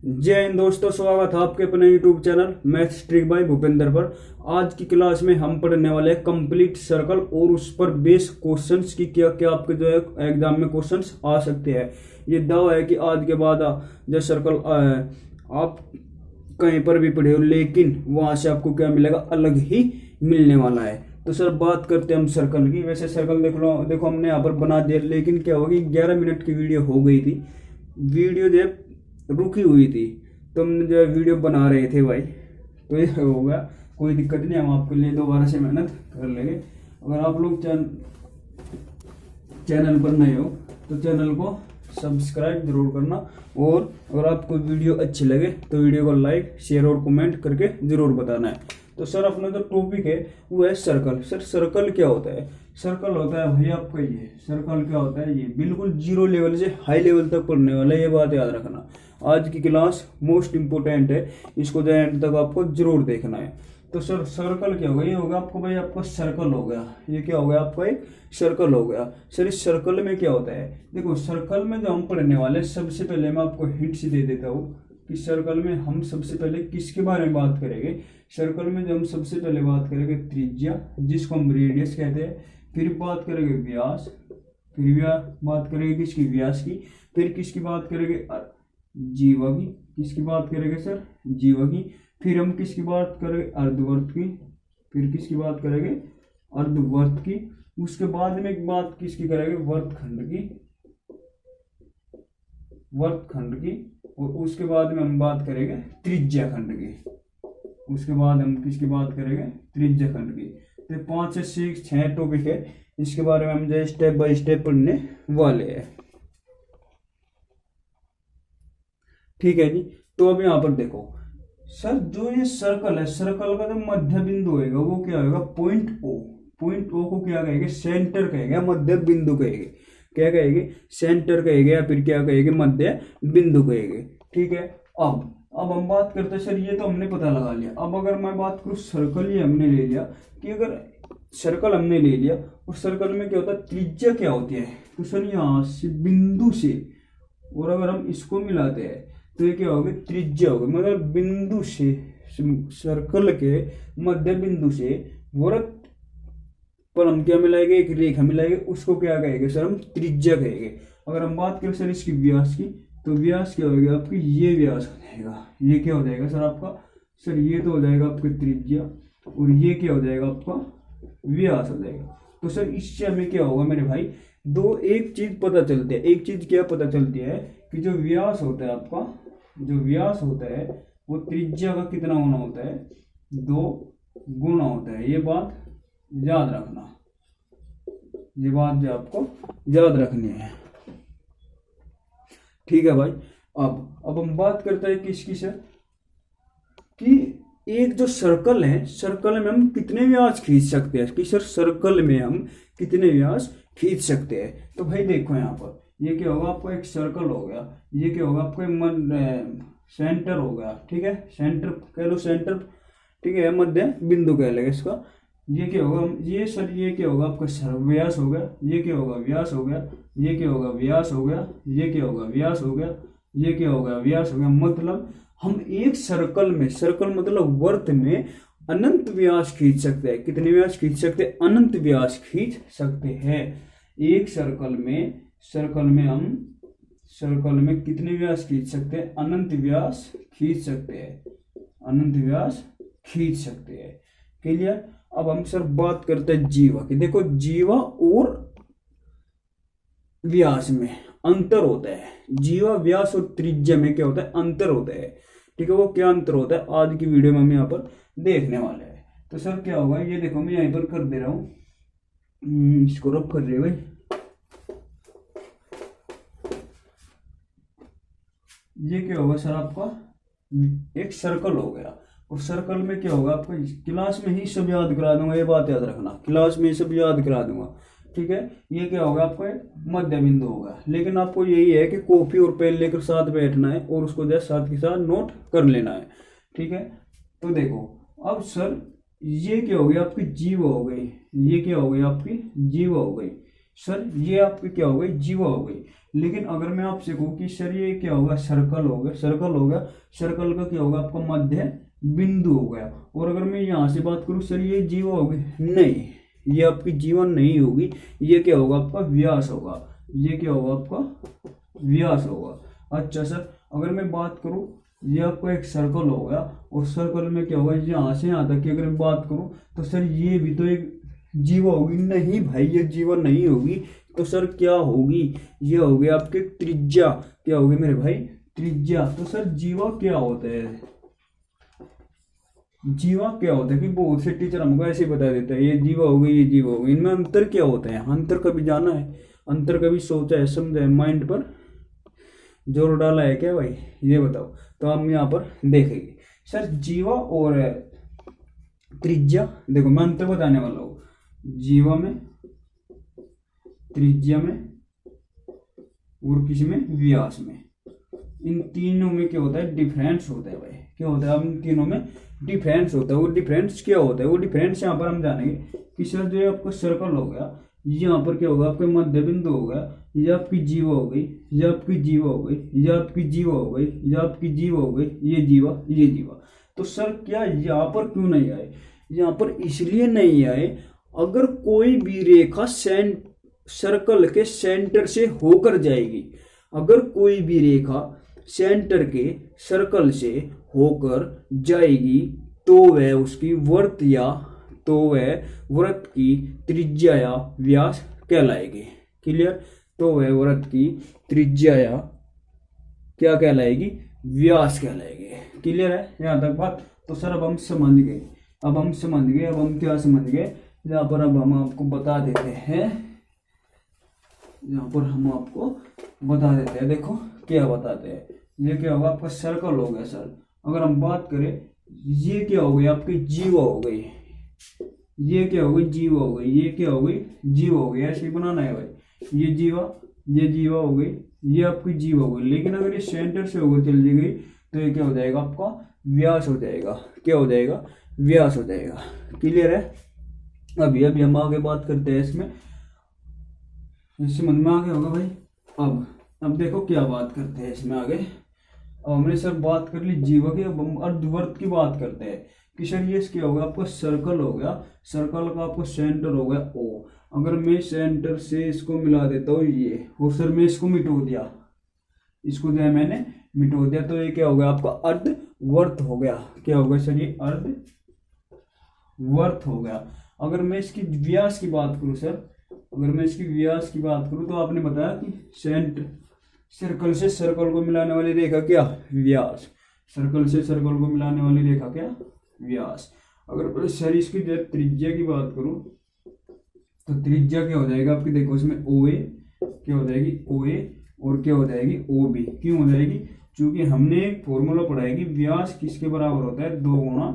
जय हिंद दोस्तों, स्वागत है आपके अपने YouTube channel maths trick bye Bhupendra पर। आज की क्लास में हम पढ़ने वाले हैं कंप्लीट सर्कल और उस पर बेस क्वेश्चंस की क्या क्या आपके जो है एग्जाम में क्वेश्चंस आ सकते हैं। ये दावा है कि आज के बाद जो सर्कल आप कहीं पर भी पढ़े हो लेकिन वहां से आपको क्या मिलेगा, अलग ही मिलने वाला है। तो सर बात करते हैं हम सर्कल की। वैसे सर्कल देखो हमने यहाँ पर बना दिया, लेकिन क्या होगा कि 11 मिनट की वीडियो हो गई थी, वीडियो जो रुकी हुई थी, तो हमने जो है वीडियो बना रहे थे भाई, तो ये होगा, कोई दिक्कत नहीं, हम आपके लिए दोबारा से मेहनत कर लेंगे। अगर आप लोग चैनल पर नए हो तो चैनल को सब्सक्राइब जरूर करना, और अगर आपको वीडियो अच्छी लगे तो वीडियो को लाइक शेयर और कमेंट करके जरूर बताना है। तो सर अपना जो टॉपिक है वो है सर्कल। सर सर्कल क्या होता है? सर्कल होता है भाई आपका, ये सर्कल क्या होता है, ये बिल्कुल जीरो लेवल से हाई लेवल तक पढ़ने वाला है, ये बात याद रखना। आज की क्लास मोस्ट इंपोर्टेंट है, इसको जो एंड तक आपको जरूर देखना है। तो सर सर्कल क्या होगा? ये होगा आपको भाई, आपका सर्कल हो गया, ये क्या हो गया आपका, एक सर्कल हो गया। सर इस सर्कल में क्या होता है? देखो सर्कल में जो हम पढ़ने वाले हैं, सबसे पहले मैं आपको हिंट्स दे देता हूँ कि सर्कल में हम सबसे पहले किसके बारे में बात करेंगे। सर्कल में जो हम सबसे पहले बात करेंगे त्रिज्या, जिसको हम रेडियस कहते हैं, फिर बात करेंगे व्यास, फिर बात करेंगे किसकी, व्यास की, फिर किसकी बात करेंगे, जीवा की, किसकी बात करेंगे सर, जीवा की, फिर हम किसकी बात करेंगे, अर्धवर्त की, फिर किसकी बात करेंगे, अर्धवर्त की, उसके बाद में एक बात किसकी करेंगे, वर्तखंड की, वर्तखंड की, और उसके बाद में हम बात करेंगे त्रिज्या खंड की, उसके बाद हम किसकी बात करेंगे, त्रिज्या खंड की। तो 5 से 6 टॉपिक है, इसके बारे में हम जो स्टेप बाय स्टेप पढ़ने वाले हैं, ठीक है जी। तो अब यहाँ पर देखो सर, जो ये सर्कल है, सर्कल का जो मध्य बिंदु होगा वो क्या होगा, पॉइंट ओ। पॉइंट ओ को क्या कहेंगे, सेंटर कहेंगे, मध्य बिंदु कहेंगे, क्या कहेंगे, सेंटर कहेंगे, या फिर क्या कहेंगे, मध्य बिंदु कहेंगे, ठीक है। अब हम बात करते हैं सर, ये तो हमने पता लगा लिया। अब अगर मैं बात करूं सर्कल, ये हमने ले लिया कि अगर सर्कल हमने ले लिया, और सर्कल में क्या होता है, त्रिज्या क्या होती है, तो सर यहाँ से बिंदु से, और अगर हम इसको मिलाते हैं तो ये क्या होगा, त्रिज्या होगा, मतलब बिंदु से, सर्कल के मध्य बिंदु से वृत्त पर हम क्या मिलाएंगे, एक रेखा मिलाएंगे, उसको क्या कहेंगे सर, हम त्रिज्या कहेंगे। अगर हम बात करें सर इसकी व्यास की, तो व्यास क्या होगा आपकी, ये व्यास हो जाएगा, ये क्या हो जाएगा सर आपका, सर ये तो हो जाएगा आपकी त्रिज्या, और ये क्या हो जाएगा आपका, व्यास हो जाएगा। तो सर इससे हमें क्या होगा मेरे भाई, एक चीज पता चलती है, एक चीज क्या पता चलती है कि जो व्यास होता है आपका, जो व्यास होता है वो त्रिज्या का कितना गुना होता है, 2 गुना होता है। ये बात याद रखना, ये बात जो आपको याद रखनी है, ठीक है भाई। अब हम बात करते हैं किसकी सर, कि एक जो सर्कल है, सर्कल में हम कितने व्यास खींच सकते हैं, कि सर सर्कल में हम कितने व्यास खींच सकते हैं। तो भाई देखो यहाँ पर ये क्या होगा, आपको एक सर्कल हो गया, ये क्या होगा आपको एक सेंटर हो गया, ठीक है, सेंटर कह लो, सेंटर, ठीक है, मध्य बिंदु कह लेगा इसका। ये क्या होगा, ये सर ये क्या होगा आपका व्यास हो गया, ये क्या होगा, व्यास हो गया, ये क्या होगा, व्यास हो गया, ये क्या होगा, व्यास हो गया, ये क्या होगा, व्यास हो गया। मतलब हम एक सर्कल में, सर्कल मतलब वर्त में अनंत व्यास खींच सकते हैं। कितने व्यास खींच सकते हैं, अनंत व्यास खींच सकते हैं एक सर्कल में। सर्कल में हम, सर्कल में कितने व्यास खींच सकते हैं, अनंत व्यास खींच सकते हैं, अनंत व्यास खींच सकते हैं, क्लियर। अब हम सर बात करते हैं जीवा की। देखो जीवा और व्यास में अंतर होता है, जीवा व्यास और त्रिज्या में क्या होता है, अंतर होता है, ठीक है। वो क्या अंतर होता है आज की वीडियो में हम यहाँ पर देखने वाले हैं। तो सर क्या होगा, ये देखो मैं यहीं पर कर दे रहा हूं, इसको रब कर रहे भाई, ये क्या होगा सर आपका, एक सर्कल हो गया, और सर्कल में क्या होगा आपको, क्लास में ही सब याद करा दूंगा, ये बात याद रखना, क्लास में ही सब याद करा दूंगा, ठीक है। ये क्या होगा आपका, मध्य बिंदु होगा, लेकिन आपको यही है कि कॉपी और पेन लेकर साथ बैठना है और उसको जैसे साथ के साथ नोट कर लेना है, ठीक है। तो देखो अब सर ये क्या हो गई आपकी, जीवा हो गई, ये क्या हो गई आपकी, जीवा हो गई, सर ये आपकी क्या हो गई, जीवा हो गई। लेकिन अगर मैं आपसे कहूँ कि सर ये क्या होगा, सर्कल हो गया, सर्कल हो गया, सर्कल का क्या होगा आपका मध्य बिंदु हो गया। और अगर मैं यहाँ से बात करूँ सर ये जीवा होगी, नहीं, ये आपकी जीवन नहीं होगी, ये क्या होगा आपका व्यास होगा, ये क्या होगा आपका व्यास होगा। अच्छा सर अगर मैं बात करूँ ये आपका एक सर्कल हो गया, और सर्कल में क्या होगा यहाँ से यहाँ तक की अगर मैं बात करूँ तो सर ये भी तो एक जीवा होगी, नहीं भाई ये जीवा नहीं होगी, तो सर क्या होगी, ये होगी आपके त्रिज्या, क्या होगी मेरे भाई, त्रिज्या। तो सर जीवा क्या होता है, जीवा क्या होता है कि बहुत से टीचर हमको ऐसे बता देते हैं ये जीवा हो गई, ये जीवा हो गई, इनमें अंतर क्या होता है, अंतर कभी जाना है, अंतर कभी सोचा है, समझा है, माइंड पर जोर डाला है क्या भाई, ये बताओ। तो हम यहाँ पर देखेंगे सर जीवा और त्रिज्या, देखो मैं अंतर बताने वाला हूँ, जीवा में, त्रिज्या में और किसी में व्यास में, इन तीनों में क्या होता है, डिफरेंस होता है भाई, क्या होता है, इन तीनों में डिफरेंस होता है। वो डिफरेंस क्या होता है, वो डिफरेंस यहाँ पर हम जानेंगे कि सर जो आपका सर्कल हो गया, यहाँ पर क्या होगा आपका मध्य बिंदु हो गया, ये आपकी जीवा हो गई, ये आपकी जीवा हो गई, ये आपकी जीवा हो गई, ये आपकी जीवा हो गई, ये जीवा, ये जीवा। तो सर क्या यहाँ पर क्यों नहीं आए, यहाँ पर इसलिए नहीं आए, अगर कोई भी रेखा सर्कल के सेंटर से होकर जाएगी, अगर कोई भी रेखा सेंटर के सर्कल से होकर जाएगी तो वह उसकी वर्त या तो वह वृत्त की त्रिज्या या व्यास कहलाएगी। क्लियर, तो वह वृत्त की त्रिज्या या क्या कहलाएगी, व्यास कहलाएगी। क्लियर है यहाँ तक बात। तो सर अब हम समझ गए, अब हम क्या समझ गए, यहाँ पर अब हम आपको बता देते हैं, यहाँ पर हम आपको बता देते हैं, देखो क्या बताते हैं, ये क्या होगा आपका सर्कल हो गया सर। अगर हम बात करें ये क्या हो गई आपकी जीवा हो गई, ये क्या हो गई जीवा हो गई, ये क्या हो गई जीवा हो गई, ऐसे ही बनाना है भाई, ये जीवा हो गई, ये आपकी जीवा हो गई। लेकिन अगर ये सेंटर से होकर चल गई तो ये क्या हो जाएगा आपका व्यास हो जाएगा, क्या हो जाएगा व्यास हो जाएगा। क्लियर है। अभी हम आगे बात करते हैं इसमें, समझ में आ गया होगा भाई। अब देखो क्या बात करते हैं इसमें आगे। अब हमने सर बात कर ली जीवा की, अब हम अर्धवर्त की बात करते हैं कि सर ये क्या होगा आपका सर्कल हो गया, सर्कल का आपका सेंटर हो गया ओ। अगर मैं सेंटर से इसको मिला देता हूँ ये, और सर मैं इसको मिटो दिया, इसको जो है मैंने मिटो दिया, तो ये क्या हो गया आपका अर्धवर्त हो गया। क्या हो गया सर ये अर्धवर्त हो गया। अगर मैं इसकी व्यास की बात करूँ सर, अगर मैं इसकी व्यास की बात करूँ तो आपने बताया कि सर्कल से सर्कल को मिलाने वाली रेखा क्या, व्यास, सर्कल से सर्कल को मिलाने वाली रेखा क्या, व्यास। अगर सर इसकी त्रिज्या की बात करूँ तो त्रिज्या क्या हो जाएगा आपकी, देखो इसमें ओ ए क्या हो जाएगी, ओ ए, और क्या हो जाएगी ओ बी। क्यों हो जाएगी, क्योंकि हमने एक फॉर्मूला पढ़ा है कि व्यास किसके बराबर होता है, 2 गुना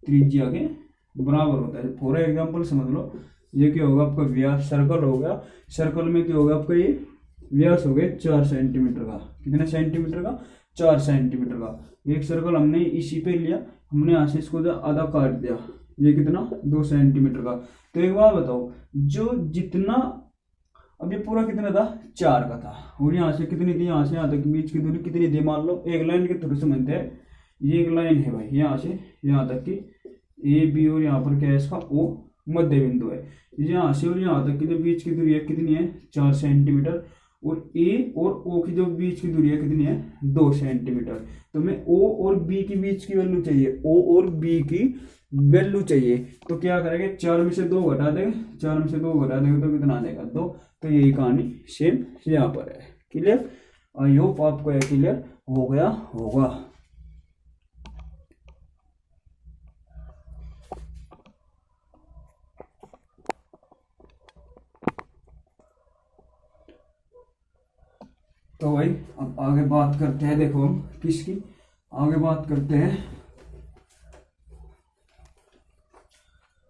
त्रिज्या के बराबर होता है। फॉर एग्जाम्पल समझ लो, ये क्या होगा आपका व्यास, सर्कल हो गया, सर्कल में क्या होगा आपका ये व्यास हो गया 4 सेंटीमीटर का, कितने सेंटीमीटर का, 4 सेंटीमीटर का। एक सर्कल हमने इसी पे लिया, हमने यहाँ से इसको आधा काट दिया, ये कितना 2 सेंटीमीटर का। तो एक बात बताओ, जो जितना अब ये पूरा कितना था, 4 का था, और यहाँ से कितनी थी, यहाँ से यहाँ तक बीच की दूरी कितनी थी, मान लो एक लाइन के थ्रू समझते हैं, ये एक लाइन है भाई, यहाँ से यहाँ तक की ए बी, और यहाँ पर क्या है इसका ओ मध्य बिंदु है। यहाँ से और यहाँ तक की जो बीच की दूरी है कितनी है, 4 सेंटीमीटर, और ए और ओ की जो बीच की दूरी है कितनी है, 2 सेंटीमीटर। तो मैं ओ और बी की बीच की वैल्यू चाहिए, ओ और बी की वैल्यू चाहिए, तो क्या करेंगे, 4 में से 2 घटा देंगे, 4 में से 2 घटा देंगे तो कितना आ जाएगा, 2। तो यही कहानी सेम यहाँ पर है। क्लियर, आई होप आपको यह क्लियर हो गया होगा। तो भाई अब आगे बात करते हैं, देखो हम किसकी आगे बात करते हैं,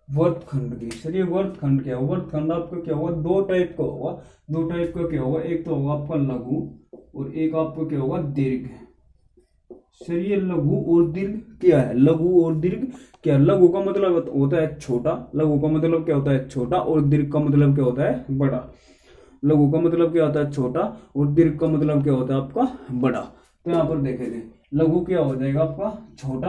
वर्तखंड की। सर ये वर्तखंड क्या होगा, वर्तखंड आपका क्या होगा, 2 टाइप का होगा, 2 टाइप का क्या होगा, एक तो होगा आपका लघु और एक आपका क्या होगा दीर्घ। सर ये लघु और दीर्घ क्या है, लघु और दीर्घ क्या, लघु का मतलब होता है छोटा, लघु का मतलब क्या होता है छोटा, और दीर्घ का मतलब क्या होता है बड़ा। लघु का मतलब क्या होता है छोटा, और दीर्घ का मतलब क्या होता है आपका बड़ा। तो यहाँ पर देखेंगे लघु क्या हो जाएगा आपका छोटा,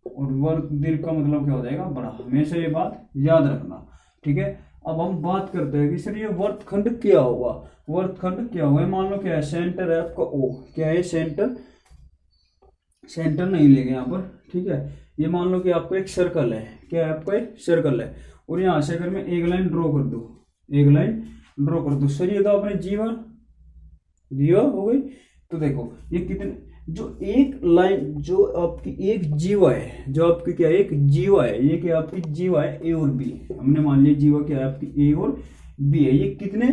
और वर्ग दीर्घ का मतलब क्या हो जाएगा बड़ा। हमेशा ये बात याद रखना, ठीक है। अब हम बात करते हैं कि सर ये वर्तखंड क्या होगा। वर्तखंड क्या होगा, मान लो क्या है, सेंटर है आपका ओ, क्या है सेंटर, सेंटर नहीं लेंगे यहाँ पर, ठीक है। ये मान लो कि आपका एक सर्कल है, क्या है आपका एक सर्कल है, और यहाँ से अगर मैं एक लाइन ड्रॉ कर दूं, एक लाइन ड्रॉ कर दूं, सर ये तो आपने जीवा जीवा हो गई। तो देखो ये कितने, जो एक लाइन, जो आपकी एक जीवा है, जो आपकी क्या है एक जीवा है, ये क्या आपकी जीवा है ए और बी, हमने मान लिया जीवा क्या है आपकी ए और बी है। ये कितने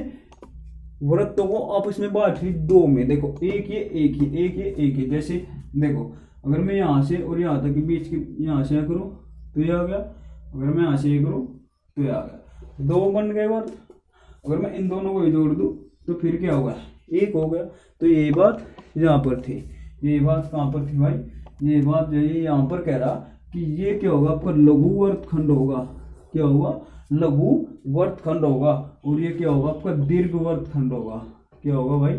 वृत्तों को आपस में बांट ली दो में, देखो एक ये एक ही, एक ये एक ही। जैसे देखो अगर मैं यहाँ से और यहाँ तक के बीच के यहाँ से करूँ तो ये आ गया, अगर मैं यहाँ से ये करूँ तो ये आ गया, दो बन गए वर्त। अगर मैं इन दोनों को जोड़ दूँ तो फिर क्या होगा, एक हो गया। तो ये बात यहाँ पर थी, ये बात कहाँ पर थी भाई, ये बात जो है यहाँ पर कह रहा कि ये क्या होगा आपका लघु वर्तखंड होगा, क्या होगा लघु वर्तखंड होगा, और ये क्या होगा आपका दीर्घ वर्तखंड होगा। क्या होगा भाई,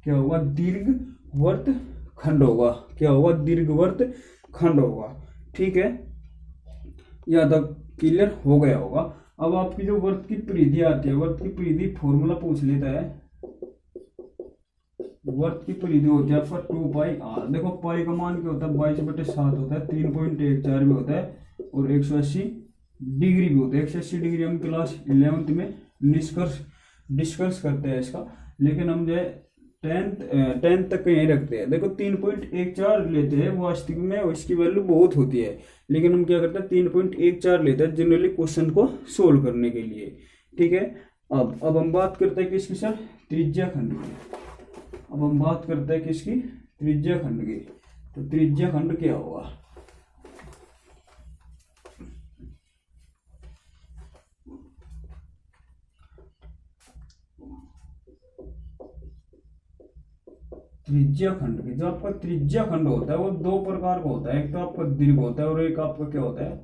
क्या होगा दीर्घ वर्तखंड होगा, क्या होगा दीर्घ वर्तखंड होगा, ठीक है। यहाँ तक क्लियर हो गया होगा। अब आपकी जो वर्त की परिधि आती है, वर्त की परिधि फॉर्मूला पूछ लेता है, वर्त की परिधि होती है आपका 2πr। देखो पाई का मान क्या होता है 22/7 होता है, 3.14 भी होता है, और 180 डिग्री भी होता है। 180 डिग्री हम क्लास 11th में डिस्कस करते हैं इसका, लेकिन हम जो है 10th तक यही रखते हैं। देखो 3.14 लेते हैं, वास्तविक में इसकी वैल्यू बहुत होती है, लेकिन हम क्या करते हैं 3.14 लेते हैं जनरली क्वेश्चन को सोल्व करने के लिए, ठीक है। अब हम बात करते हैं किसकी सर, त्रिज्या खंड की। अब हम बात करते हैं किसकी, त्रिज्या खंड की। तो त्रिज्या खंड क्या होगा, त्रिज्या खंड की, जो आपका त्रिज्या खंड होता है वो दो प्रकार का होता है, एक तो आपका दीर्घ होता है और एक आपका क्या होता है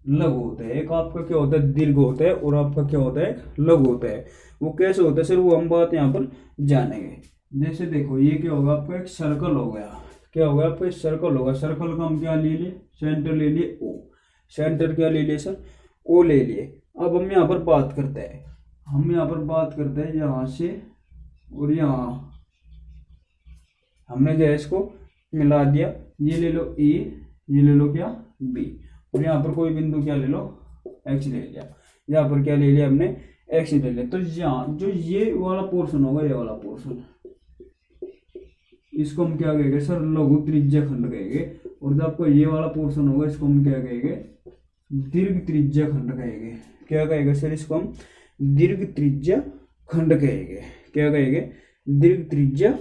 लघु होता है। एक आपका क्या होता है दीर्घ होता है और आपका क्या होता है लघु होता है। वो कैसे होता है सर, वो हम बात यहाँ पर जानेंगे। जैसे देखो ये क्या होगा आपका एक सर्कल हो गया, क्या होगा आपका सर्कल होगा। सर्कल का हम क्या ले लिए, सेंटर ले लिए ओ, सेंटर क्या ले लिए सर, ओ ले लिए। अब हम यहाँ पर बात करते हैं, हम यहाँ पर बात करते हैं यहाँ से और यहाँ हमने जो है इसको मिला दिया, ये ले लो ए, ये ले लो क्या बी, और यहाँ पर कोई बिंदु क्या ले लो एक्स ले लिया, यहाँ पर क्या ले लिया हमने एक्स ले लिया। तो यहाँ जो ये वाला पोर्शन होगा, ये वाला पोर्शन, इसको हम क्या कहेंगे सर लघु त्रिज्या खंड कहेंगे, और जब आपको ये वाला पोर्शन होगा इसको हम क्या कहेंगे दीर्घ त्रिज्या खंड कहेंगे। क्या कहेंगे सर, इसको हम दीर्घ त्रिज्या खंड कहेंगे। क्या कहेंगे, दीर्घ त्रिज्या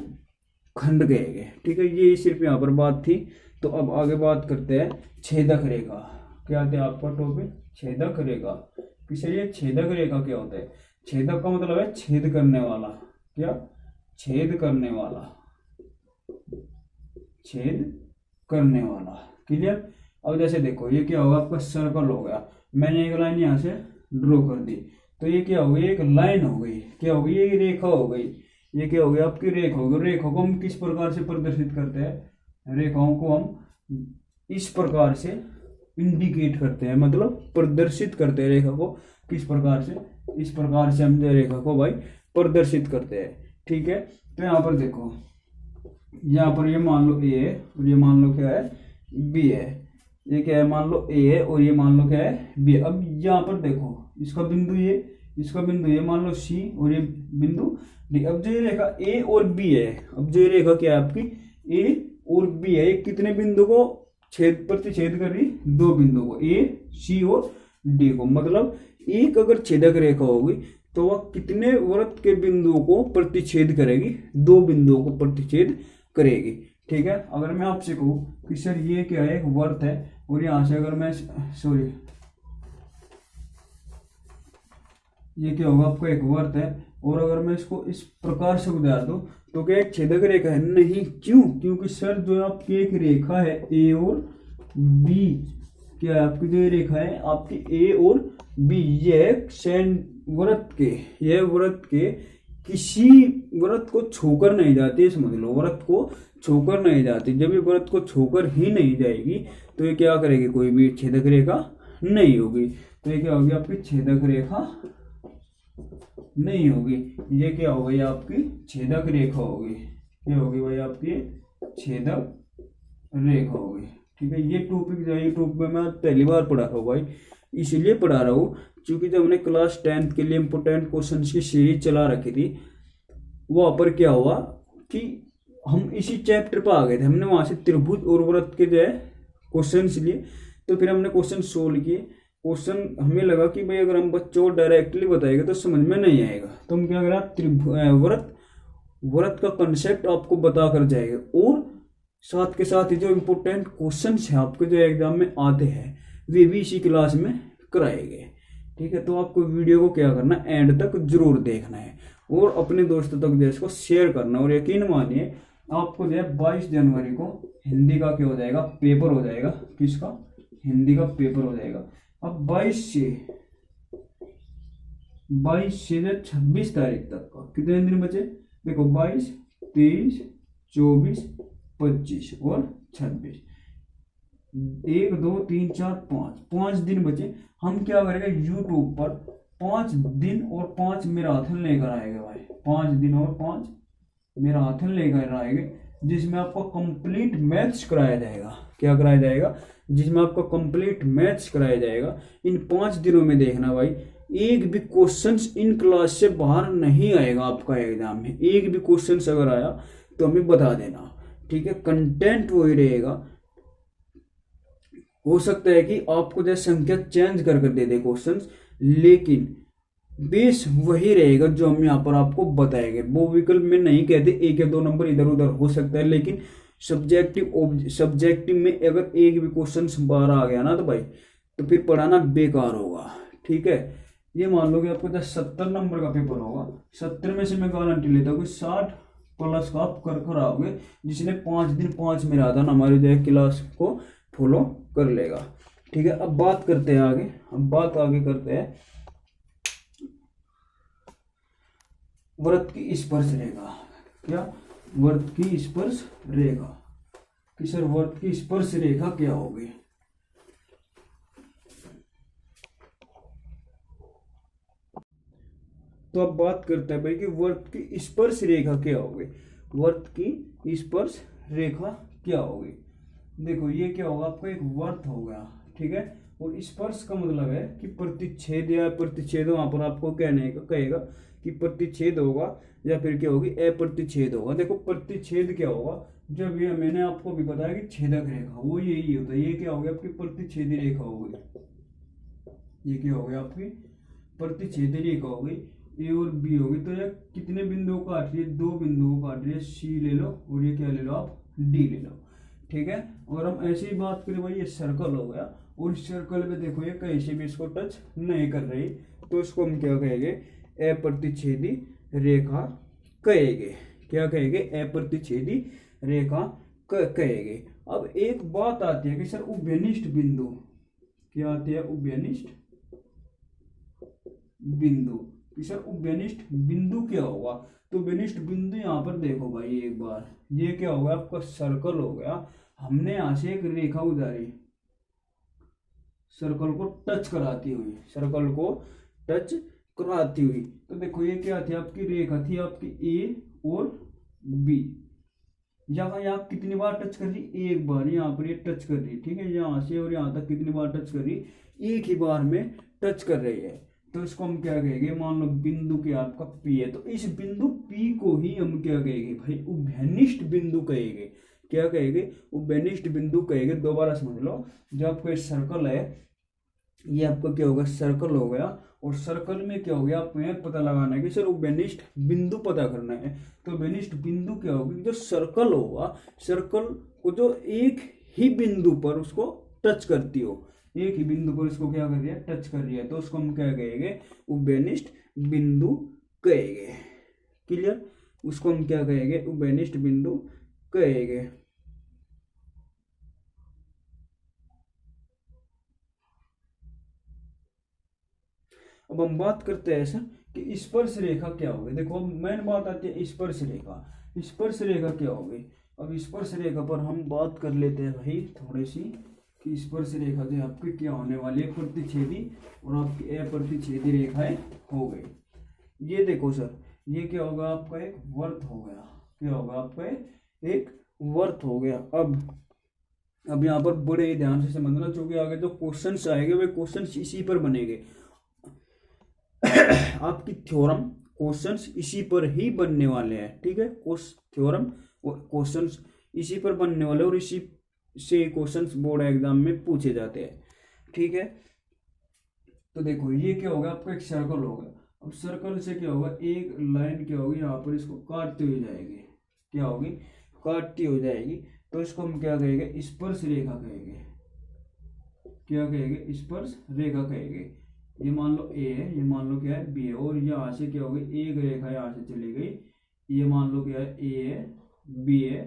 खंड कहेंगे, ठीक है। ये सिर्फ यहाँ पर बात थी। तो अब आगे बात करते हैं छेदक रेखा। क्या था आपका टॉपिक, छेदक रेखा। किसे ये छेदक रेखा क्या होता है, छेदक का मतलब है छेद करने वाला, क्या छेद करने वाला, छेद करने वाला, क्लियर। अब जैसे देखो ये क्या होगा आपका सर्कल हो गया, मैंने एक लाइन यहाँ से ड्रॉ कर दी, तो ये क्या हो गई एक लाइन हो गई, क्या हो गई ये रेखा हो गई, ये क्या हो गया आपकी रेखा हो गई। रेखा को हम किस प्रकार से प्रदर्शित करते हैं, रेखाओं को हम इस प्रकार से इंडिकेट करते हैं, मतलब प्रदर्शित करते हैं रेखा को किस प्रकार से, इस प्रकार से हम रेखा को भाई प्रदर्शित करते हैं, ठीक है। तो यहाँ पर देखो, यहाँ पर ये मान लो ए है और ये मान लो क्या है बी है, ये क्या है मान लो ए है और ये मान लो क्या है बी। अब यहाँ पर देखो इसका बिंदु ये, इसका बिंदु ये मान लो सी और ये बिंदु डी। अब जो ये रेखा ए और बी है, अब जो ये रेखा क्या है आपकी ए और बी है, ये कितने बिंदु को छेद प्रतिच्छेद कर रही, दो बिंदु को ए सी और डी को। मतलब एक अगर छेदक रेखा होगी तो वह कितने वृत्त के बिंदुओं को प्रतिच्छेद करेगी, दो बिंदुओं को प्रतिच्छेद करेगी, ठीक है। अगर मैं आपसे कहूँ कि सर ये क्या है एक वृत्त है, और यहाँ से अगर मैं सॉरी ये क्या होगा आपका एक वृत्त है, और अगर मैं इसको इस प्रकार से गुजार दूं तो क्या एक छेदक रेखा है, नहीं। क्यों, क्योंकि सर जो आपकी एक रेखा है ए और बी, क्या है आपकी जो ये रेखा है आपकी ए और बी, ये वृत्त के किसी वृत्त को छूकर नहीं जाती, समझ लो वृत्त को छूकर नहीं जाती। जब ये वृत्त को छूकर ही नहीं जाएगी तो ये क्या करेगी, कोई भी छेदक रेखा नहीं होगी। तो ये क्या होगी आपकी छेदक रेखा नहीं होगी। ये क्या होगा, ये आपकी छेदक रेखा होगी। क्या होगी भाई, आपकी छेदक रेखा होगी। ठीक है, ये टॉपिक जो है यूट्यूब पे मैं पहली बार पढ़ा रहा हूँ भाई, इसलिए पढ़ा रहा हूँ क्योंकि जब हमने क्लास 10th के लिए इंपोर्टेंट क्वेश्चंस की सीरीज चला रखी थी, वहां पर क्या हुआ कि हम इसी चैप्टर पर आ गए थे। हमने वहां से त्रिभुज और वृत्त के जो है क्वेश्चन लिए, तो फिर हमने क्वेश्चन सोल्व किए। क्वेश्चन हमें लगा कि भाई अगर हम बच्चों को डायरेक्टली बताएंगे तो समझ में नहीं आएगा, तो हम क्या करें, वृत्त का कंसेप्ट आपको बता कर जाएगा, और साथ के साथ ही जो इम्पोर्टेंट क्वेश्चन है आपके जो एग्जाम में आते हैं वे भी इसी क्लास में कराएंगे। ठीक है, तो आपको वीडियो को क्या करना, एंड तक जरूर देखना है और अपने दोस्तों तक जो इसको शेयर करना। और यकीन मानिए आपको जो है 22 जनवरी को हिंदी का क्या हो जाएगा, पेपर हो जाएगा। किसका, हिंदी का पेपर हो जाएगा। अब 22 से 26 तारीख तक का कितने दिन बचे, देखो 22, 23, 24, 25 और 26, 1 2 3 4 5 दिन बचे। हम क्या करेंगे, यूट्यूब पर 5 दिन और 5 मैराथन लेकर आएंगे भाई। 5 दिन और 5 मैराथन लेकर आएंगे, जिसमें आपको कंप्लीट मैथ्स कराया जाएगा। क्या कराया जाएगा, जिसमें आपको कंप्लीट मैथ्स कराया जाएगा। इन 5 दिनों में देखना भाई, एक भी क्वेश्चंस इन क्लास से बाहर नहीं आएगा आपका एग्जाम में। एक भी क्वेश्चंस अगर आया तो हमें बता देना। ठीक है, कंटेंट वही रहेगा। हो सकता है कि आपको जैसे संख्या चेंज कर दे दे क्वेश्चंस, लेकिन बेस वही रहेगा जो हम यहाँ पर आपको बताएंगे। वो विकल्प में नहीं कहते, 1 या 2 नंबर इधर उधर हो सकता है, लेकिन सब्जेक्टिव में अगर एक भी क्वेश्चन बाहर आ गया ना तो भाई तो फिर पढ़ाना बेकार होगा। ठीक है, ये मान लो कि आपको जब 70 नंबर का पेपर होगा, 70 में से मैं गारंटी लेता हूँ कि 60 प्लस का आप कर आओगे, जिसने 5 दिन 5 मैराथन हमारे जो है क्लास को फॉलो कर लेगा। ठीक है, अब बात करते हैं आगे। अब बात आगे करते हैं वृत्त की स्पर्श रेखा। क्या, वृत्त की स्पर्श रेखा। कि सर वृत्त की स्पर्श रेखा क्या होगी। तो अब बात करते हैं भाई कि वृत्त की स्पर्श रेखा क्या होगी। वृत्त की स्पर्श रेखा क्या होगी। देखो ये क्या होगा, आपका एक वृत्त हो गया। ठीक है, और स्पर्श का मतलब है कि प्रतिच्छेद या प्रतिच्छेद, वहां पर आपको कहने का कहेगा कि प्रतिच्छेद होगा या फिर क्या होगी, अप्रतिच्छेद होगा। देखो प्रतिच्छेद क्या होगा, जब ये मैंने आपको भी बताया कि छेदक रेखा वो यही होता है। ये क्या होगी आपकी प्रतिच्छेदी रेखा होगी। ये क्या होगी आपकी प्रतिच्छेदी रेखा होगी, ए और बी होगी। तो ये कितने बिंदुओं को काट रही है, 2 बिंदुओं को काट रही है। सी ले लो और ये क्या ले लो आप, डी ले लो। ठीक है, और हम ऐसे ही बात करें भाई, ये सर्कल हो गया और इस सर्कल में देखो ये कहीं से भी इसको टच नहीं कर रही, तो इसको हम क्या कहेंगे, अप्रतिच्छेदी रेखा कहेंगे। क्या कहेंगे, अप्रतिच्छेदी रेखा कहेंगे। अब एक बात आती है कि सर उभयनिष्ठ बिंदु क्या आती है, उभयनिष्ठ बिंदु। सर उभयनिष्ठ बिंदु क्या होगा, तो उभयनिष्ठ बिंदु यहाँ पर देखो भाई एक बार, ये क्या होगा आपका सर्कल हो गया। हमने यहां से एक रेखा उतारी सर्कल को टच कराती हुई, सर्कल को टच कराती हुई। तो देखो ये क्या थी, आपकी रेखा थी आपकी ए और बी। यहाँ कितनी बार टच कर रही, एक बार यहाँ पर ये टच कर रही। ठीक है, यहाँ से और यहाँ तक कितनी बार टच कर रही, एक ही बार में टच कर रही है। तो इसको हम क्या कहेंगे, मान लो बिंदु के आपका पी है, तो इस बिंदु पी को ही हम क्या कहेंगे भाई, उभयनिष्ठ बिंदु कहेंगे। क्या कहेंगे, उभयनिष्ठ बिंदु कहेंगे। दोबारा समझ लो, जो आपका एक सर्कल है, ये आपका क्या होगा, सर्कल हो गया। और सर्कल में क्या हो गया, आपको पता लगाना है कि सर उभयनिष्ठ बिंदु पता करना है। तो उभयनिष्ठ बिंदु क्या होगी, जो सर्कल होगा, सर्कल को जो एक ही बिंदु पर उसको टच करती हो, एक ही बिंदु पर इसको क्या कर रही है, टच कर रही है, तो उसको हम क्या कहेंगे, उभयनिष्ठ बिंदु कहेंगे। क्लियर, उसको हम क्या कहेंगे, उभयनिष्ठ बिंदु कहेंगे। अब हम बात करते हैं सर कि स्पर्श रेखा क्या होगी। देखो अब मेन बात आती है स्पर्श रेखा। स्पर्श रेखा क्या होगी। अब स्पर्श रेखा पर हम बात कर लेते हैं भाई थोड़ी सी कि स्पर्श रेखा जो आपकी क्या होने वाली है, प्रतिच्छेदी और आपकी अप्रतिच्छेदी रेखाएं हो गई। ये देखो सर, ये क्या होगा आपका एक वर्त हो गया। क्या होगा आपका एक वर्त हो गया। अब यहाँ पर बड़े ध्यान से समझना, क्योंकि आगे जो क्वेश्चंस आएंगे वे क्वेश्चंस इसी पर बनेंगे। आपकी थ्योरम क्वेश्चंस इसी पर ही बनने वाले हैं, ठीक है। थ्योरम और क्वेश्चंस इसी पर बनने वाले और इसी से क्वेश्चंस बोर्ड एग्जाम में पूछे जाते हैं, ठीक है। तो देखो ये क्या होगा आपका एक सर्कल होगा। अब सर्कल से क्या होगा, एक लाइन क्या होगी यहाँ पर इसको काटती हुई जाएगी। क्या होगी, काटती हो जाएगी। तो इसको हम क्या कहेंगे, स्पर्श रेखा कहेंगे। क्या कहेंगे, स्पर्श रेखा कहेंगे। ये मान लो ए है, ये मान लो क्या है बी है, और यहाँ से क्या होगी एक रेखा यहाँ से चली गई। ये मान लो क्या है ए है, बी है,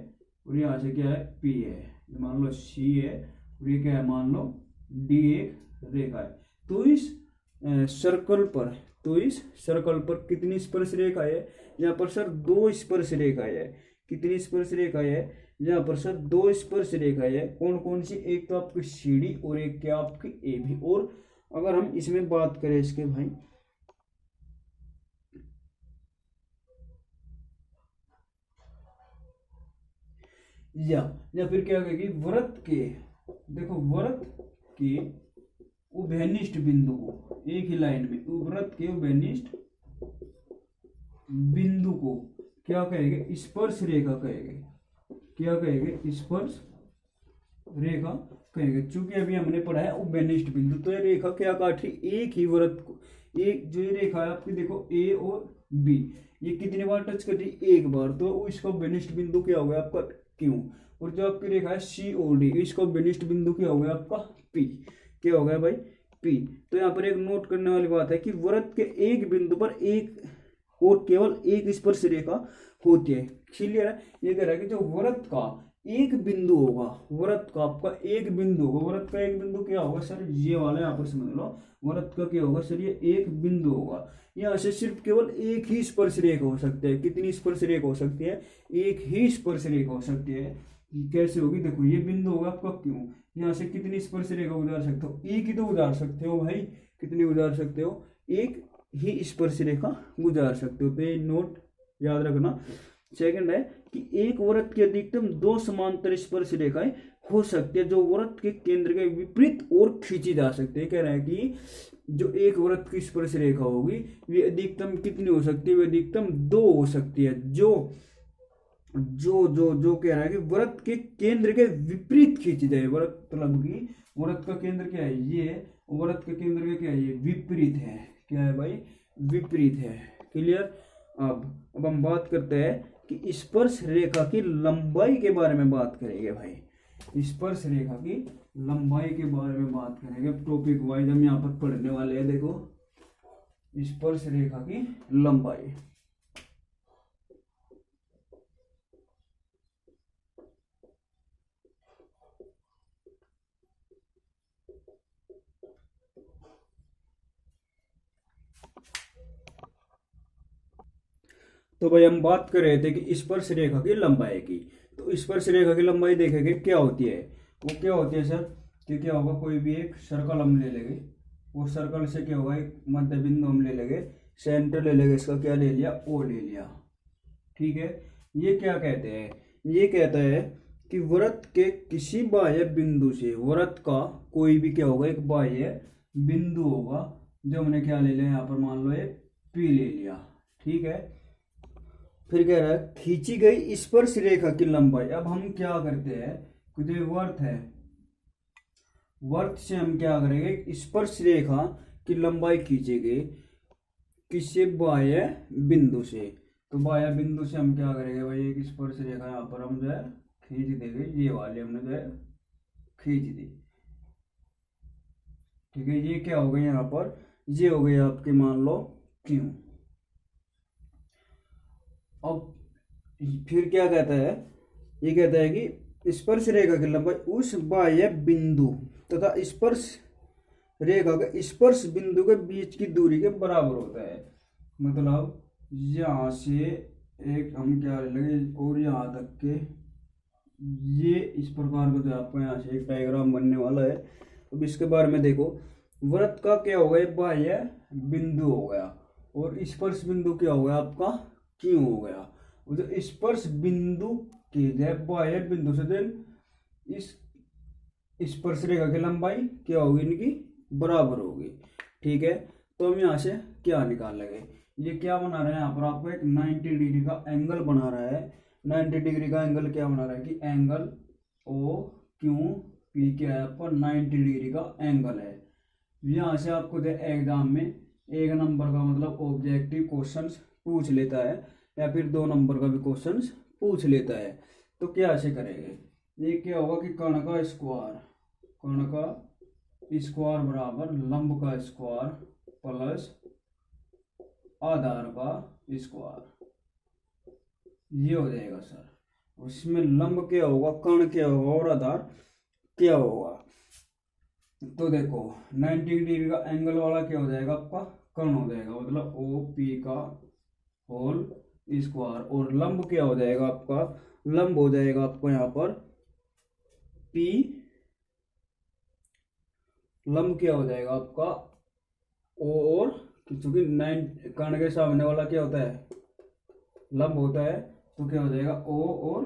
और यहाँ से क्या है पी है। ये मान लो सी है, और ये क्या है मान लो डी एक रेखा है। तो इस सर्कल पर कितनी स्पर्श रेखा है, यहाँ पर सर दो स्पर्श रेखाएं है। कितनी स्पर्श रेखाएं है, यहाँ पर सर दो स्पर्श रेखाएं है। कौन कौन सी, एक तो आपकी सी डी और एक क्या आपकी ए बी। और अगर हम इसमें बात करें इसके भाई, या फिर क्या कहेगी वृत्त के, देखो वृत्त के उभयनिष्ठ बिंदु को, एक ही लाइन में वृत्त के उभयनिष्ठ बिंदु को क्या कहेंगे, स्पर्श रेखा कहेंगे। क्या कहेंगे, स्पर्श रेखा कहेंगे। चूंकि अभी हमने पढ़ा है उभयनिष्ठ बिंदु, तो ये रेखा क्या काट रही, एक ही वृत्त को, एक जो ये रेखा है आपकी देखो ए और बी, ये कितनी बार टच कर रही, एक बार। तो इसका उभयनिष्ठ बिंदु क्या होगा आपका क्यू। और जो आपकी रेखा है सी और डी, इसका उभयनिष्ठ बिंदु क्या होगा आपका पी। क्या होगा भाई पी। तो यहाँ पर एक नोट करने वाली बात है कि वृत्त के एक बिंदु पर एक और केवल एक स्पर्श रेखा होती है। क्लियर है। ये कह रहा है कि जो वृत्त का एक बिंदु होगा, वृत्त का आपका एक बिंदु होगा। वृत्त का एक बिंदु क्या होगा सर, ये वाला यहाँ पर समझ लो। वृत्त का क्या होगा सर, ये एक बिंदु होगा। यहाँ से सिर्फ केवल एक ही स्पर्श रेखा हो सकती है। कितनी स्पर्श रेखा हो सकती है, एक ही स्पर्श रेखा हो सकती है। कैसे होगी, देखो ये बिंदु होगा आपका क्यों, यहाँ से कितनी स्पर्श रेखा गुजार सकते हो, एक ही तो गुजार सकते हो भाई। कितनी गुजार सकते हो, एक ही स्पर्श रेखा गुजार सकते हो। तो ये नोट याद रखना। सेकंड है कि एक वृत्त की अधिकतम दो समांतर स्पर्श रेखाएं हो सकती है जो वृत्त के केंद्र के विपरीत और खींची जा सकती है। कह रहा है कि जो एक वृत्त की स्पर्श रेखा होगी वे अधिकतम कितनी हो सकती है, वे अधिकतम दो हो सकती है। जो जो जो जो कह रहा है कि वृत्त के केंद्र के विपरीत खींची जाए। वृत्त मतलब कि वृत्त का केंद्र क्या है, ये वृत्त का केंद्र का क्या है, ये विपरीत है। क्या है भाई, विपरीत है। क्लियर। अब हम बात करते हैं कि स्पर्श रेखा की लंबाई के बारे में बात करेंगे भाई। स्पर्श रेखा की लंबाई के बारे में बात करेंगे। टॉपिक वाइज हम यहाँ पर पढ़ने वाले हैं। देखो स्पर्श रेखा की लंबाई। तो भाई हम बात कर रहे थे कि स्पर्श रेखा की लंबाई की। तो स्पर्श रेखा की लंबाई देखेंगे क्या होती है। वो क्या होती है सर कि क्या होगा, कोई भी एक सर्कल हम ले लेंगे, वो सर्कल से क्या होगा एक मध्य बिंदु हम ले लेंगे, सेंटर ले लेंगे, इसका क्या ले लिया, ओ ले लिया। ठीक है। ये क्या कहते हैं, ये कहता है कि वृत्त के किसी बाह्य बिंदु से, वृत्त का कोई भी क्या होगा एक बाह्य बिंदु होगा, जो हमने क्या ले लिया यहाँ पर मान लो ये पी ले लिया। ठीक है। फिर कह रहा है खींची गई स्पर्श रेखा की लंबाई। अब हम क्या करते हैं, जो वर्त है, वर्त से हम क्या करेंगे, स्पर्श रेखा की लंबाई खींचेंगे किसी बाह्य बिंदु से। तो बाह्य बिंदु से हम क्या करेंगे भाई, एक स्पर्श रेखा यहाँ पर हम जो है खींच देंगे। ये वाले हमने जो है खींच दी। ठीक है। ये क्या हो गया यहाँ पर, ये हो गया आपके मान लो क्यों। अब फिर क्या कहता है, ये कहता है कि स्पर्श रेखा की लंबाई उस बाह्य बिंदु तथा स्पर्श रेखा के स्पर्श बिंदु के बीच की दूरी के बराबर होता है। मतलब यहाँ से एक हम क्या लगे और यहाँ तक के ये इस प्रकार का जो आपको यहाँ से एक डायग्राम बनने वाला है। अब इसके बारे में देखो, वृत्त का क्या हो गया, बाह्य बिंदु हो गया, और स्पर्श बिंदु क्या हो गया आपका, क्यों हो गया। जो स्पर्श बिंदु के जय बाह्य बिंदु से देन इस स्पर्श रेखा की लंबाई क्या होगी, इनकी बराबर होगी। ठीक है, तो हम यहाँ से क्या निकाल लेंगे, ये क्या बना रहे हैं यहाँ पर आपको एक 90 डिग्री का एंगल बना रहा है। 90 डिग्री का एंगल क्या बना रहा है कि एंगल ओ क्यू पी क्या है आपका 90 डिग्री का एंगल है। यहाँ से आपको एग्जाम में एक नंबर का मतलब ऑब्जेक्टिव क्वेश्चंस पूछ लेता है, या फिर 2 नंबर का भी क्वेश्चंस पूछ लेता है। तो क्या ऐसे करेंगे, ये क्या होगा कि कर्ण का स्क्वायर बराबर लंब का स्क्वायर प्लस आधार का स्क्वायर, ये हो जाएगा सर। उसमें लंब क्या होगा, कर्ण क्या होगा, और आधार क्या होगा। तो देखो 90 डिग्री का एंगल वाला क्या हो जाएगा आपका, कर्ण हो जाएगा, मतलब ओ पी का होल स्क्वायर, और लंब क्या हो जाएगा आपका, लंब हो जाएगा आपको यहाँ पर पी, लंब क्या हो जाएगा आपका ओ, और क्योंकि 9 कर्ण के सामने वाला क्या होता है, लंब होता है, तो क्या हो जाएगा ओ और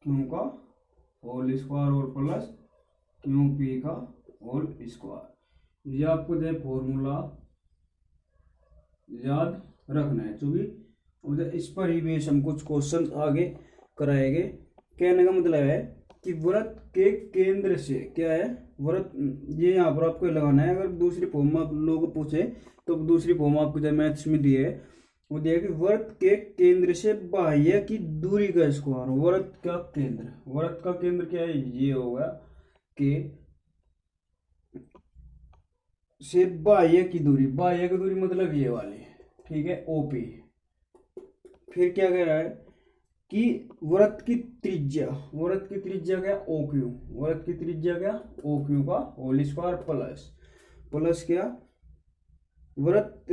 क्यू का होल स्क्वायर और प्लस क्यू पी का होल स्क्वायर। ये आपको जो फॉर्मूला याद रखना है, क्योंकि इस पर ही बेस हम कुछ क्वेश्चन आगे कराएंगे। कहने का मतलब है कि वृत्त के केंद्र से क्या है, वृत्त ये यहाँ पर आपको लगाना है। अगर दूसरी फॉर्म आप लोग पूछे तो दूसरी फॉर्म आपको जब मैथ्स में दिए है वो दिया कि वृत्त के केंद्र से बाह्य की दूरी का स्क्वायर। वृत्त का केंद्र क्या है, ये होगा कि से बाह्य की दूरी मतलब ये वाली, ठीक है, ओपी। फिर क्या कह रहा है कि वृत्त की त्रिज्या क्या, ओ क्यू, वृत्त की त्रिज्या क्या, ओ क्यू का होल स्क्वायर प्लस क्या, वृत्त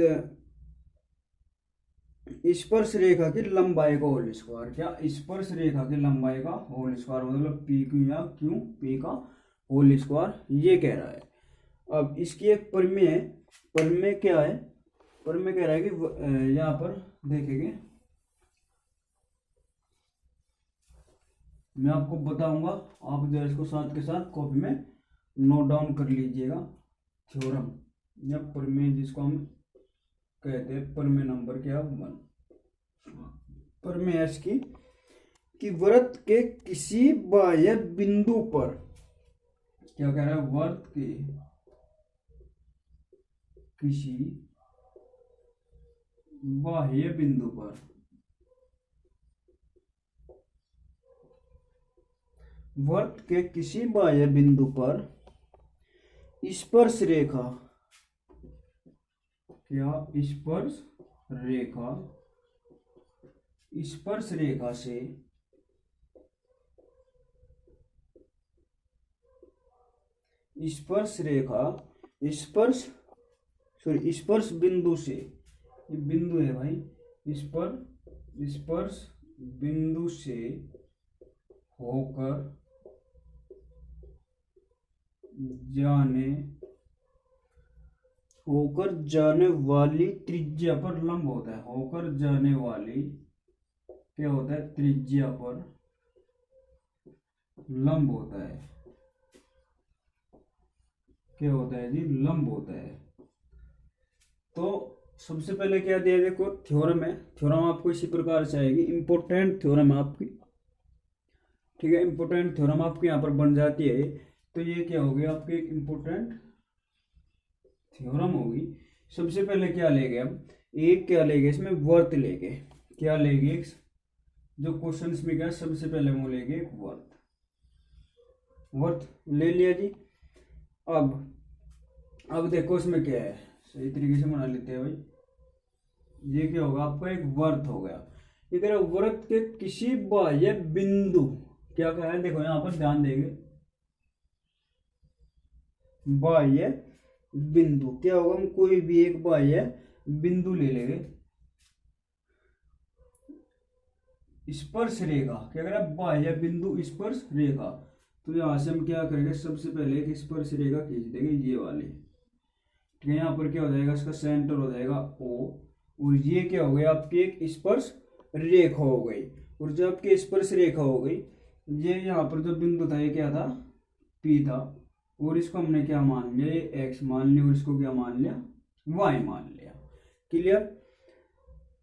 स्पर्श रेखा की लंबाई का होल स्क्वायर, क्या स्पर्श रेखा की लंबाई का होल स्क्वायर, मतलब पी क्यू या क्यू पी का होल स्क्वायर, ये कह रहा है। अब इसकी एक प्रमेय है, प्रमेय क्या है, प्रमेय कह रहा है कि यहाँ पर देखेंगे, मैं आपको बताऊंगा, आप जो है इसको साथ के साथ कॉपी में नोट डाउन कर लीजिएगा। थ्योरम या प्रमेय जिसको हम कहते हैं, प्रमेय नंबर क्या 1, प्रमेय इसकी कि वृत्त के किसी बाह्य बिंदु पर, क्या कह रहा है, वृत्त के किसी बाह्य बिंदु पर स्पर्श रेखा, क्या स्पर्श रेखा से स्पर्श बिंदु से, ये बिंदु है भाई, स्पर्श बिंदु से होकर जाने वाली त्रिज्या पर लंब होता है, होकर जाने वाली क्या होता है, त्रिज्या पर लंब होता है, क्या होता है जी, लंब होता है। तो सबसे पहले क्या दिया, देखो थ्योरम है, थ्योरम आपको इसी प्रकार से आएगी, इंपोर्टेंट थ्योरम आपकी, ठीक है, इंपोर्टेंट थ्योरम आपकी यहाँ पर बन जाती है। तो ये क्या होगी आपकी एक इंपोर्टेंट थ्योरम होगी। सबसे पहले क्या लेंगे हम, एक क्या लेंगे इसमें, वर्त लेंगे, क्या लेंगे, जो क्वेश्चंस में क्या सबसे पहले वो लेंगे एक वर्त ले लिया जी। अब देखो इसमें क्या है, सही तरीके से बना लेते हैं भाई, ये क्या होगा आपका एक वर्त हो गया। ये कह रहा वर्त के किसी बाह्य बिंदु, क्या कहा है, देखो यहाँ पर ध्यान देंगे, बाह्य बिंदु क्या होगा, हम कोई भी एक बाह्य बिंदु ले लेंगे, स्पर्श रेखा क्या करें, बाह्य बिंदु स्पर्श रेखा। तो यहां से हम क्या करेंगे, सबसे पहले एक स्पर्श रेखा खींच देंगे ये वाली, ठीक है। यहाँ पर क्या हो जाएगा, इसका सेंटर हो जाएगा O, और ये क्या हो गया आपकी एक स्पर्श रेखा हो गई। और जब आपकी स्पर्श रेखा हो गई, ये यहाँ पर जो बिंदु था ये क्या था, P था, और इसको हमने क्या मान लिया, ये x मान लिया, और इसको क्या मान लिया, y मान लिया। क्लियर।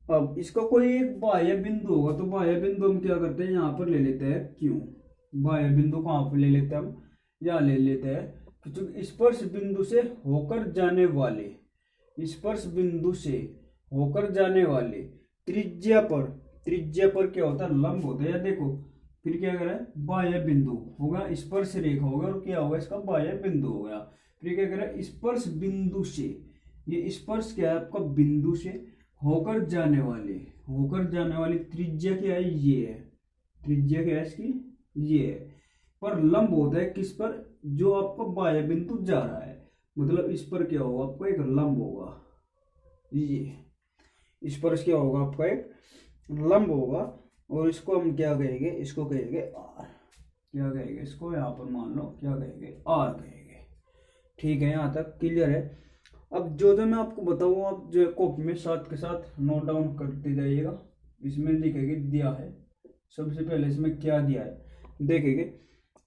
अब इसका कोई एक बाह्य बिंदु होगा, तो बाह्य बिंदु हम क्या करते हैं, यहाँ पर ले लेते हैं Q। बाह्य बिंदु कहाँ पर ले लेते हैं हम, यहाँ ले लेते हैं जो स्पर्श बिंदु से होकर जाने वाले, स्पर्श बिंदु से होकर जाने वाले त्रिज्या पर क्या होता है, लंब होता है। या देखो फिर क्या करें, बाह्य बिंदु होगा, स्पर्श रेखा होगा, और क्या होगा इसका बाह्य बिंदु हो गया। फिर क्या करें, स्पर्श बिंदु से, ये स्पर्श क्या है आपका, बिंदु से होकर जाने वाली त्रिज्या क्या है, ये है, त्रिज्या क्या है इसकी, ये है। पर लंब होता है किस पर, जो आपका बाह्य बिंदु जा रहा है, मतलब इस पर क्या होगा आपका एक लंब होगा, ये इस पर क्या होगा आपका एक लंब होगा। और इसको हम क्या कहेंगे, इसको कहेंगे आर, क्या कहेंगे इसको, यहाँ पर मान लो क्या कहेंगे, आर कहेंगे। ठीक है, यहाँ तक क्लियर है। अब जो मैं आपको बताऊँ, आप जो कॉपी में साथ के साथ नोट डाउन करते जाइएगा। इसमें लिखेंगे दिया है, सबसे पहले इसमें क्या दिया है देखेंगे।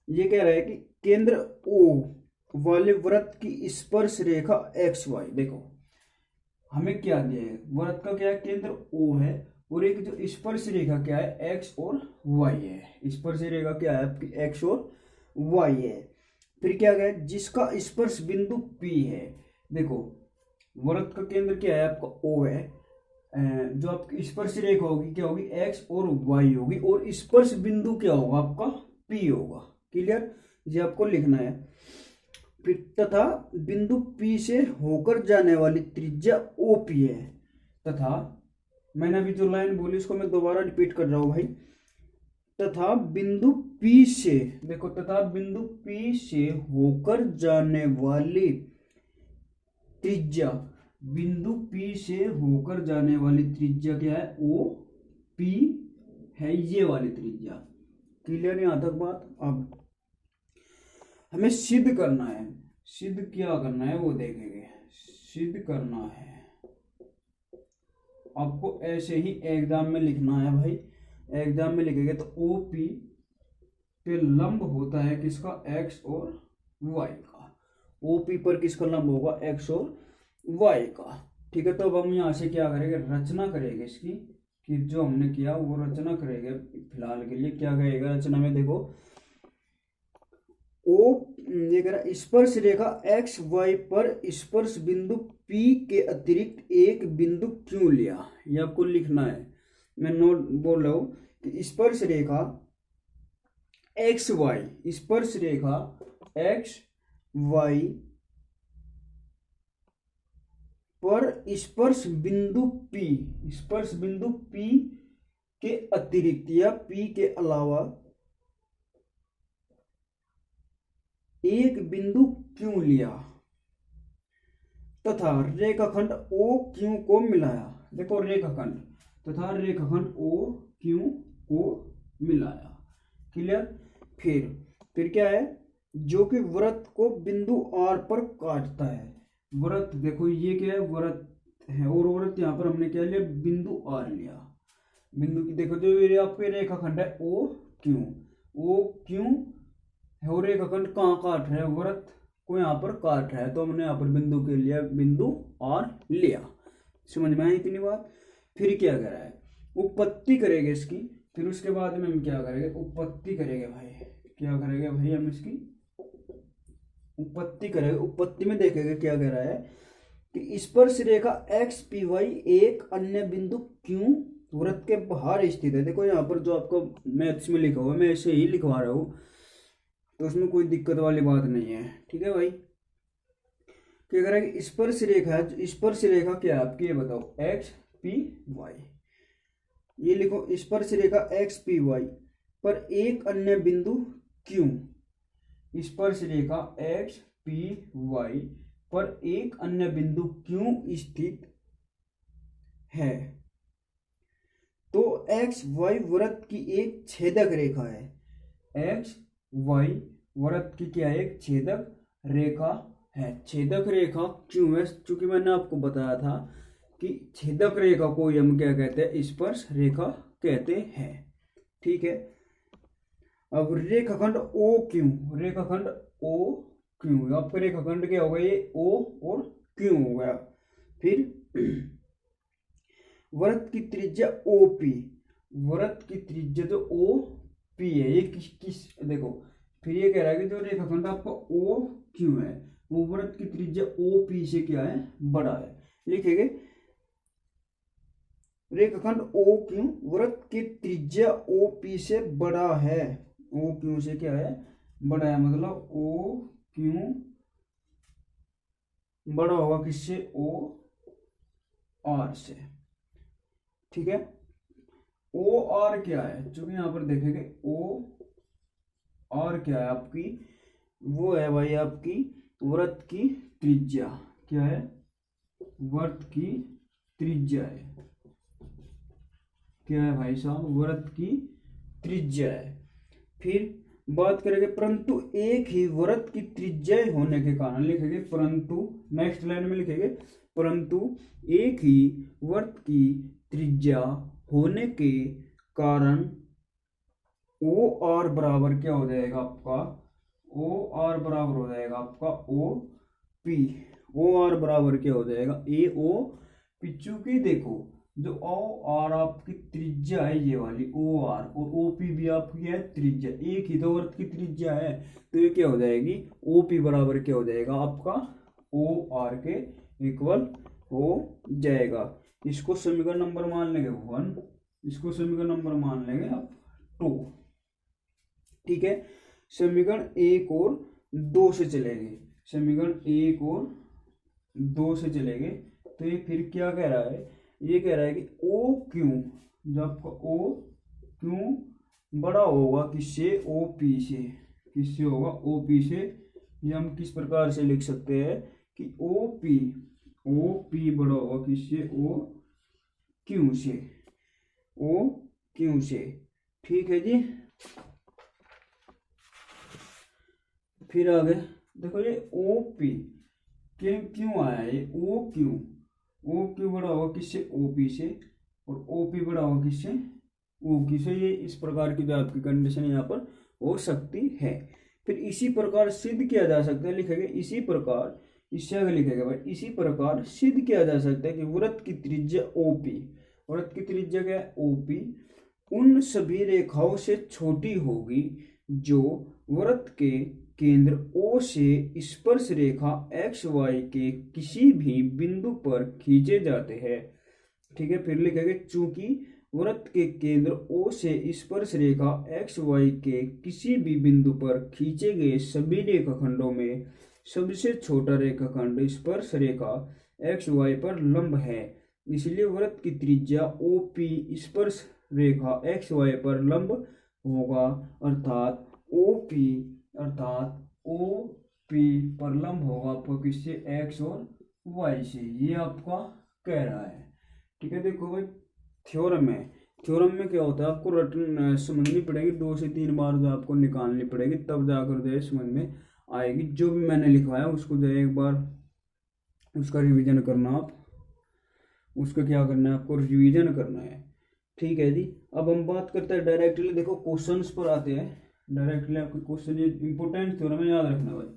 ये कह रहा है कि केंद्र O वाले वृत्त की स्पर्श रेखा XY, देखो हमें क्या दिया है, वृत्त का क्या है, केंद्र O है, और एक जो स्पर्श रेखा क्या है, X और Y है। स्पर्श रेखा क्या है आपकी, X और Y है। फिर क्या गया, जिसका स्पर्श बिंदु P है। देखो वृत्त का केंद्र क्या है आपका, O है, जो आपकी स्पर्श रेखा होगी क्या होगी, X और Y होगी, और स्पर्श बिंदु क्या होगा आपका, P होगा। क्लियर, ये आपको लिखना है। फिर तथा बिंदु P से होकर जाने वाली त्रिज्या OP है, तथा मैंने अभी जो लाइन बोली उसको मैं दोबारा रिपीट कर रहा हूं भाई। तथा बिंदु P से, देखो तथा बिंदु P से होकर जाने वाली त्रिज्या, बिंदु P से होकर जाने वाली त्रिज्या क्या है, OP है, ये वाली त्रिज्या। क्लियर यहां तक बात। अब हमें सिद्ध करना है, सिद्ध क्या करना है वो देखेंगे। सिद्ध करना है आपको ऐसे ही एग्जाम में लिखना है भाई, एग्जाम में लिखेंगे तो OP पे लंब होता है किसका, X और Y का। OP पर किसका लंब होगा, X और Y का। ठीक है, तो अब हम यहाँ से क्या करेंगे, रचना करेंगे इसकी, कि जो हमने किया वो रचना करेंगे। फिलहाल के लिए क्या कहेगा रचना में, देखो ये कह रहा स्पर्श रेखा एक्स वाई पर स्पर्श बिंदु P के अतिरिक्त एक बिंदु क्यों लिया, ये आपको लिखना है। मैं नोट बोल रहा हूं कि स्पर्श रेखा एक्स वाई, स्पर्श रेखा एक्स वाई पर स्पर्श बिंदु P, स्पर्श बिंदु P के अतिरिक्त या P के अलावा एक बिंदु क्यों लिया, तथा रेखाखंड OQ को मिलाया। देखो रेखाखंड तथा रेखाखंड OQ को मिलाया। क्लियर। फिर क्या है, जो कि वृत्त को बिंदु R पर काटता है। वृत्त देखो ये क्या है, वृत्त है, और वृत्त यहाँ पर हमने क्या लिया, बिंदु R लिया। बिंदु की देखो जो ये आपके रेखाखंड है OQ और रेखाखंड कहाँ काट रहा है, वृत्त को यहाँ पर काट रहा है, तो हमने यहाँ पर बिंदु के लिए बिंदु R लिया। समझ में आई इतनी बात। फिर क्या कर रहा है, उत्पत्ति करेंगे इसकी, फिर उसके बाद में हम क्या करेंगे, उत्पत्ति करेंगे भाई। क्या करेंगे भाई, हम इसकी उत्पत्ति करेंगे। उत्पत्ति में देखेंगे क्या कह रहा है कि स्पर्श रेखा XPY एक अन्य बिंदु Q वृत्त के बाहर स्थित है। देखो यहाँ पर जो आपको मैथ्स में लिखा हुआ है मैं ऐसे ही लिखवा रहा हूँ, तो उसमें कोई दिक्कत वाली बात नहीं है। ठीक है भाई। क्या कह रहा है कि स्पर्श रेखा, स्पर्श रेखा क्या है आपकी, ये बताओ, XPY। ये लिखो स्पर्श रेखा XPY पर एक अन्य बिंदु Q, स्पर्श रेखा XPY पर एक अन्य बिंदु क्यों स्थित है। तो एक्स वाई वृत्त की एक छेदक रेखा है। एक्स वाई वृत्त की क्या है, एक छेदक रेखा है। छेदक रेखा क्यों है, चूंकि मैंने आपको बताया था कि छेदक रेखा को हम क्या कहते हैं, स्पर्श रेखा कहते हैं। ठीक है, अब रेखाखंड ओ क्यों, रेखाखंड ओ क्यों, आपका रेखाखंड क्या होगा, ये ओ और क्यों हो गया। फिर वृत्त की त्रिज्या ओपी, वृत्त की त्रिज्या जो ओ पी है, ये किस देखो, फिर ये कह रहा है कि जो रेखाखंड आपका ओ क्यों है, वो वृत्त की त्रिज्या ओ पी से क्या है, बड़ा है। लिखेंगे रेखाखंड ओ क्यों वृत्त की त्रिज्या ओ पी से बड़ा है। ओ क्यों से क्या है, बड़ा है, मतलब ओ क्यों बड़ा होगा किससे, ओ आर से। ठीक है, ओ आर क्या है, चूंकि यहां पर देखेंगे ओ आर क्या है आपकी, वो है भाई आपकी वृत्त की त्रिज्या। क्या है, वृत्त की त्रिज्या है। क्या है भाई साहब, वृत्त की त्रिज्या है। फिर बात करेंगे परंतु एक ही वृत्त की त्रिज्या होने के कारण, लिखेंगे परंतु, नेक्स्ट लाइन में लिखेंगे परंतु एक ही वृत्त की त्रिज्या होने के कारण ओ आर बराबर क्या हो जाएगा आपका, ओ आर बराबर हो जाएगा आपका ओ पी। ओ आर बराबर क्या हो जाएगा, ए ओ पी। चूंकि देखो जो ओ आर आपकी त्रिज्या है ये वाली ओ आर, और ओ पी भी आपकी है त्रिज्या, एक ही तो वृत्त की त्रिज्या है, तो ये क्या हो जाएगी, ओ पी बराबर क्या हो जाएगा आपका ओ आर के इक्वल हो जाएगा। इसको समीकरण नंबर मान लेंगे 1, इसको समीकरण नंबर मान लेंगे आप 2। ठीक है, समीकरण 1 और 2 से चलेंगे, समीकरण 1 और 2 से चलेंगे। तो ये फिर क्या कह रहा है, ये कह रहा है कि ओ क्यों, जो आपका ओ क्यों बड़ा होगा किससे, ओ पी से, किससे होगा, ओ पी से। ये हम किस प्रकार से लिख सकते हैं कि ओ पी बड़ा होगा किससे, ओ क्यों से, ओ क्यों से। ठीक है जी, फिर आगे देखो ये ओ पी क्यों आया, ये ओ क्यों बड़ा होगा किससे, ओ पी से, और ओ पी बड़ा होगा किससे, ओ की से। ये इस प्रकार की जो आपकी कंडीशन यहाँ पर हो सकती है। फिर इसी प्रकार सिद्ध किया जा सकता है, लिखेंगे इसी प्रकार, इससे आगे लिखेगा भाई, इसी प्रकार सिद्ध किया जा सकता है कि वृत्त की त्रिज्या ओपी, वृत्त की त्रिज्या क्या है, ओपी, उन सभी रेखाओं से छोटी होगी जो वृत्त के केंद्र O से स्पर्श रेखा एक्स वाई के किसी भी बिंदु पर खींचे जाते हैं। ठीक है, फिर लिखेंगे चूंकि वृत्त के केंद्र O से स्पर्श रेखा एक्स वाई के किसी भी बिंदु पर खींचे गए सभी रेखाखंडों में सबसे छोटा रेखाखंड स्पर्श रेखा एक्स वाई पर लंब है, इसलिए वृत्त की त्रिज्या OP स्पर्श रेखा एक्स वाई पर लंब होगा, अर्थात ओ पी पर लंब होगा आपको किससे, एक्स और वाई से। ये आपका कह रहा है। ठीक है, देखो भाई थ्योरम है, थ्योरम में क्या होता है, आपको रटन समझनी पड़ेगी, 2 से 3 बार जो आपको निकालनी पड़ेगी, तब जाकर जो है समझ में आएगी। जो भी मैंने लिखवाया उसको जो है एक बार उसका रिवीजन करना, आप उसका क्या करना है, आपको रिवीजन करना है। ठीक है जी, अब हम बात करते हैं डायरेक्टली, देखो क्वेश्चंस पर आते हैं डायरेक्टली। आपके क्वेश्चन ये इंपोर्टेंट थ्योरम है, याद रखना भाई।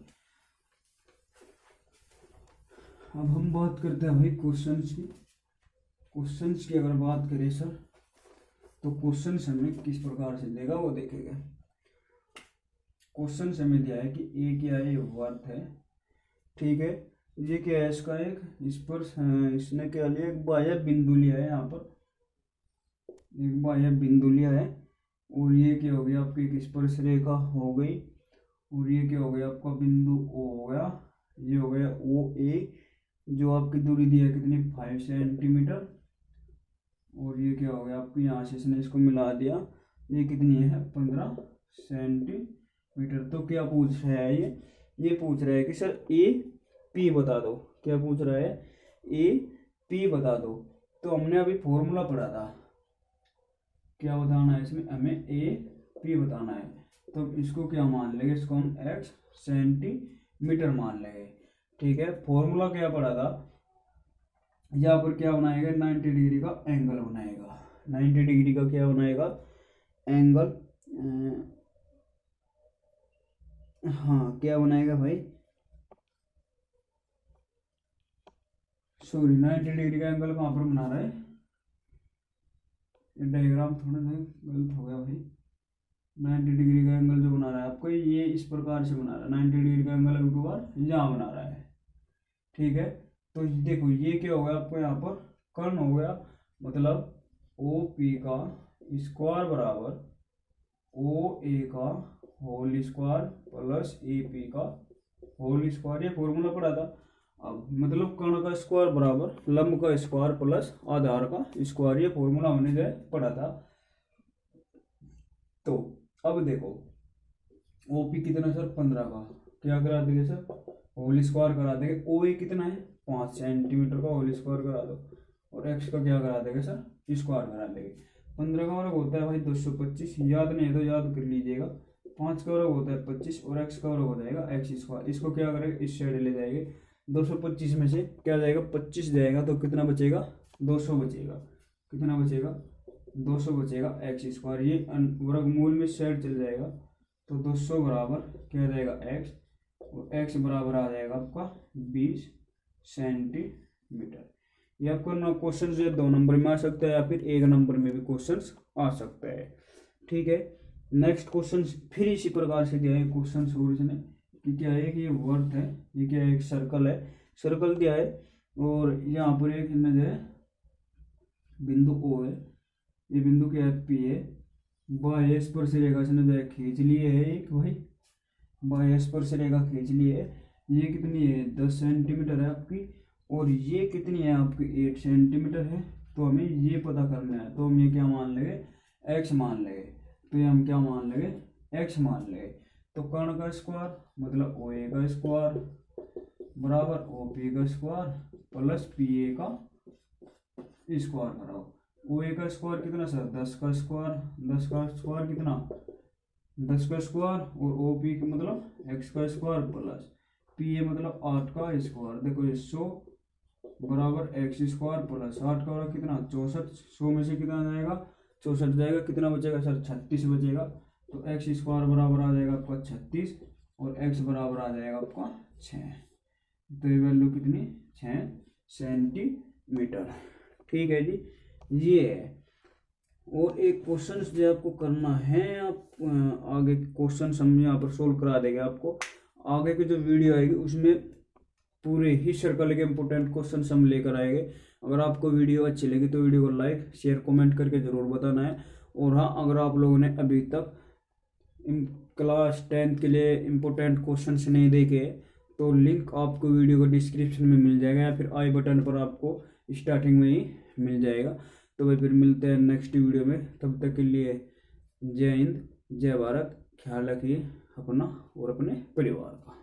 अब हम बात करते हैं भाई क्वेश्चंस की। क्वेश्चंस की अगर बात करें सर, तो क्वेश्चन हमें किस प्रकार से देगा वो देखेगा। क्वेश्चन हमें दिया है कि ए क्या है, वर्थ है। ठीक है, ये क्या है, इसका एक स्पर्श, इसने क्या लिया, एक बाह्य बिंदु लिया है, यहाँ पर एक बाह्य बिंदु लिया है, और ये क्या हो गया आपकी एक स्पर्श रेखा हो गई, और ये क्या हो गया आपका बिंदु ओ हो गया, ये हो गया ओ ए, जो आपकी दूरी दी है कितनी, 5 सेंटीमीटर, और ये क्या हो गया आपको यहाँ से इसने इसको मिला दिया, ये कितनी है, 15 सेंटीमीटर। तो क्या पूछ रहा है, ये पूछ रहा है कि सर ए पी बता दो। क्या पूछ रहा है, ए पी बता दो। तो हमने अभी फॉर्मूला पढ़ा था, क्या बताना है इसमें, हमें ए पी बताना है। तो इसको क्या मान लेंगे, इसको हम एक्स सेंटीमीटर मान लेंगे। ठीक है, फॉर्मूला क्या पढ़ा था, यहाँ पर क्या बनाएगा, 90 डिग्री का एंगल बनाएगा। 90 डिग्री का क्या बनाएगा, एंगल, हाँ क्या बनाएगा भाई, सॉरी 90 डिग्री का एंगल कहाँ पर बना रहा है, ये डायग्राम थोड़ा सा गलत हो गया भाई। 90 डिग्री का एंगल जो बना रहा है आपको, ये इस प्रकार से बना रहा है। 90 डिग्री का एंगल अभी बार यहाँ बना रहा है। ठीक है, तो देखो ये क्या हो गया आपको, यहाँ पर कर्ण हो गया, मतलब ओ पी का स्क्वायर बराबर ओ ए का whole square plus A P का होल स्क्वायर। ये फॉर्मूला पढ़ा था। अब मतलब कर्ण का स्क्वायर बराबर लंब का स्क्वायर प्लस आधार का स्क्वायर, ये फॉर्मूला हमने जो है पढ़ा था। तो अब देखो ओपी कितना सर, 15 का क्या करा देंगे सर, होल स्क्वायर करा देंगे। ओ ए कितना है, 5 सेंटीमीटर का होल स्क्वायर करा दो, और एक्स का क्या करा देंगे सर, स्क्वायर करा देंगे। 15 का वर्ग होता है भाई 225, याद नहीं है तो याद कर लीजिएगा। 5 का वर्ग होता है 25, और एक्स का वर्ग हो जाएगा एक्स स्क्वायर। इसको क्या करेंगे, इस साइड ले जाएंगे। 225 में से क्या जाएगा, 25 जाएगा, तो कितना बचेगा, 200 बचेगा। कितना बचेगा, 200 बचेगा एक्स स्क्वायर। ये वर्गमूल में साइड चल जाएगा, तो 200 बराबर क्या जाएगा एक्स, और एक्स बराबर आ जाएगा आपका 20 सेंटीमीटर। ये आपको ना क्वेश्चन जो 2 नंबर में आ सकता है, या फिर 1 नंबर में भी क्वेश्चन आ सकता है। ठीक है, नेक्स्ट क्वेश्चन फिर इसी प्रकार से दिया है क्वेश्चन ने कि क्या है कि ये वर्त है, ये क्या है, एक सर्कल है, सर्कल दिया है, और यहाँ पर एक जो है बिंदु ओ है, ये बिंदु क्या है, पी है। बाह्य स्पर्श रेखा से जो है खींच लिए है एक भाई, बाह्य स्पर्श रेखा खींच लिए है। ये कितनी है, 10 सेंटीमीटर है आपकी, और ये कितनी है आपकी, 8 सेंटीमीटर है। तो हमें ये पता करना है, तो हम ये क्या मान लेंगे, एक्स मान लेंगे। तो ये हम क्या मान लेंगे, एक्स मान लेंगे। तो कर्ण का स्क्वायर मतलब ओ ए का स्क्वायर बराबर ओ पी का स्क्वायर प्लस पी ए का स्क्वायर कराओ। ओ ए का स्क्वायर कितना सर, 10 का स्क्वायर, 10 का स्क्वायर कितना, 10 का स्क्वायर, और ओ पी का मतलब एक्स का स्क्वायर प्लस पी ए मतलब 8 का स्क्वायर। देखो ये 100 बराबर एक्स स्क्वायर प्लस 8 का बराबर कितना, 64। 100 में से कितना जाएगा, 64 जाएगा, कितना बचेगा सर, 36 बचेगा। तो एक्स स्क्वायर बराबर आ जाएगा आपका 36, और एक्स बराबर आ जाएगा आपका 6। तो ये वैल्यू कितनी, 6 सेंटीमीटर। ठीक है जी, ये है। और एक क्वेश्चन जो आपको करना है, आप आगे क्वेश्चन हम यहाँ पर सोल्व करा देंगे आपको। आगे की जो वीडियो आएगी उसमें पूरे ही सर्कल के इंपोर्टेंट क्वेश्चन हम लेकर आएंगे। अगर आपको वीडियो अच्छी लगी तो वीडियो को लाइक शेयर कमेंट करके ज़रूर बताना है। और हाँ, अगर आप लोगों ने अभी तक क्लास 10 के लिए इम्पोर्टेंट क्वेश्चंस नहीं देखे तो लिंक आपको वीडियो को डिस्क्रिप्शन में मिल जाएगा, या फिर आई बटन पर आपको स्टार्टिंग में ही मिल जाएगा। तो भाई फिर मिलते हैं नेक्स्ट वीडियो में, तब तक के लिए जय हिंद जय भारत। ख्याल रखिए अपना और अपने परिवार का।